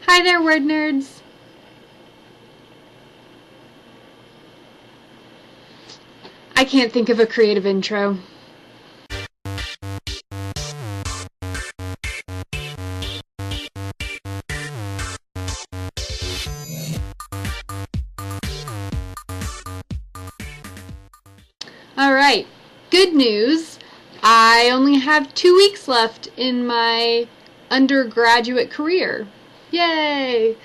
Hi there, word nerds! I can't think of a creative intro. Alright, good news. I only have 2 weeks left in my undergraduate career. Yay!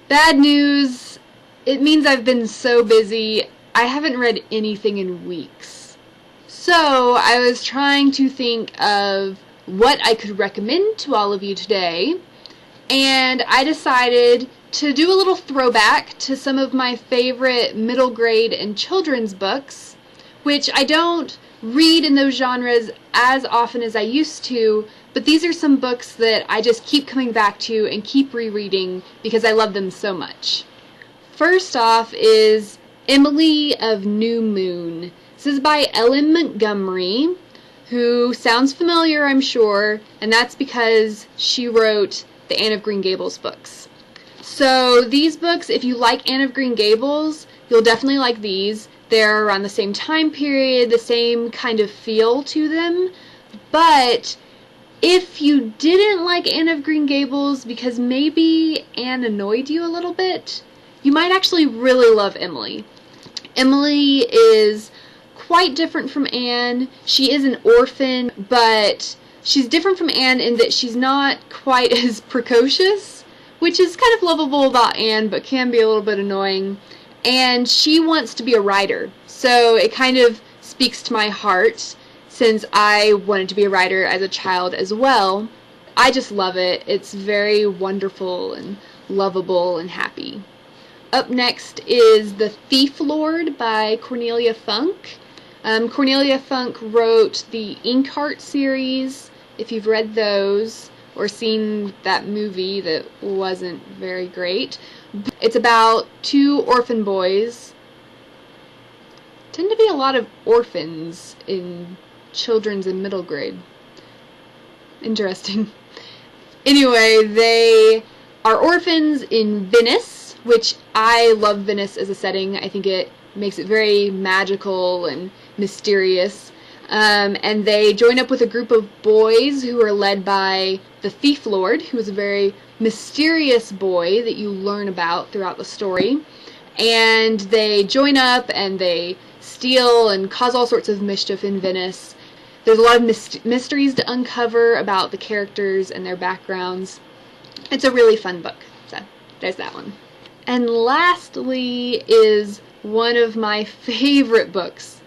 Bad news, it means I've been so busy, I haven't read anything in weeks. So I was trying to think of what I could recommend to all of you today, and I decided to do a little throwback to some of my favorite middle grade and children's books, which I don't read in those genres as often as I used to, but these are some books that I just keep coming back to and keep rereading because I love them so much. First off is Emily of New Moon. This is by Ellen Montgomery, who sounds familiar, I'm sure, and that's because she wrote the Anne of Green Gables books. So these books, if you like Anne of Green Gables, you'll definitely like these. They're around the same time period, the same kind of feel to them, but if you didn't like Anne of Green Gables because maybe Anne annoyed you a little bit, you might actually really love Emily. Emily is quite different from Anne. She is an orphan, but she's different from Anne in that she's not quite as precocious, which is kind of lovable about Anne, but can be a little bit annoying. And she wants to be a writer, so it kind of speaks to my heart since I wanted to be a writer as a child as well. I just love it. It's very wonderful and lovable and happy. Up next is The Thief Lord by Cornelia Funk. Cornelia Funk wrote the Inkheart series, if you've read those or seen that movie that wasn't very great. It's about 2 orphan boys. Tend to be a lot of orphans in children's and middle grade. Interesting. Anyway, they are orphans in Venice, which I love Venice as a setting. I think it makes it very magical and mysterious. And they join up with a group of boys who are led by the Thief Lord, who is a very mysterious boy that you learn about throughout the story. And they join up and they steal and cause all sorts of mischief in Venice. There's a lot of mysteries to uncover about the characters and their backgrounds. It's a really fun book, so there's that one. And lastly is one of my favorite books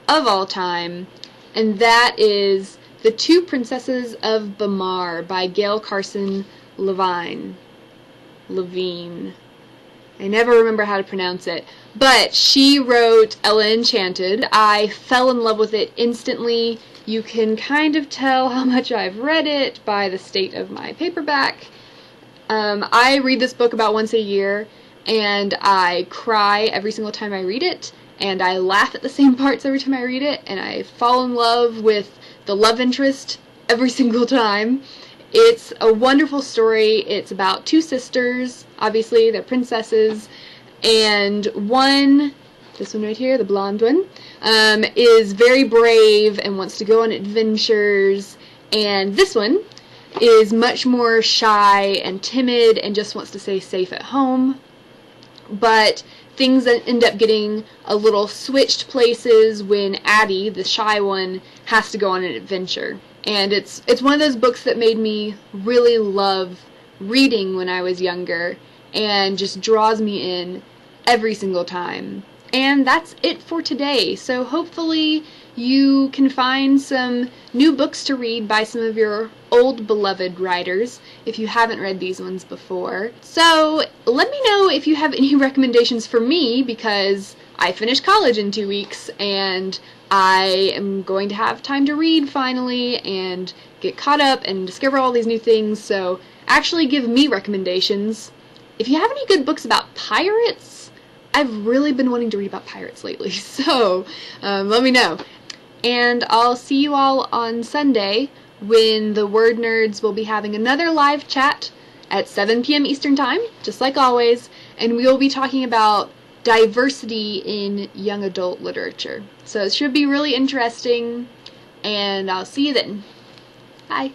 of all time, and that is The Two Princesses of Bamarre by Gail, Carson, Levine. I never remember how to pronounce it, but she wrote Ella Enchanted. I fell in love with it instantly. You can kind of tell how much I've read it by the state of my paperback. I read this book about once a year, and I cry every single time I read it, and I laugh at the same parts every time I read it, and I fall in love with the love interest every single time. It's a wonderful story. It's about 2 sisters, obviously, they're princesses, and one, this one right here, the blonde one, is very brave and wants to go on adventures, and this one is much more shy and timid and just wants to stay safe at home. But things end up getting a little switched places when Addie, the shy one, has to go on an adventure. And it's one of those books that made me really love reading when I was younger and just draws me in every single time. And that's it for today. So hopefully you can find some new books to read by some of your old beloved writers if you haven't read these ones before. So let me know if you have any recommendations for me, because I finished college in 2 weeks and I am going to have time to read finally and get caught up and discover all these new things, so actually give me recommendations. If you have any good books about pirates, I've really been wanting to read about pirates lately, so let me know. And I'll see you all on Sunday when the Word Nerds will be having another live chat at 7 p.m. Eastern Time, just like always, and we will be talking about diversity in young adult literature. So it should be really interesting, and I'll see you then. Bye.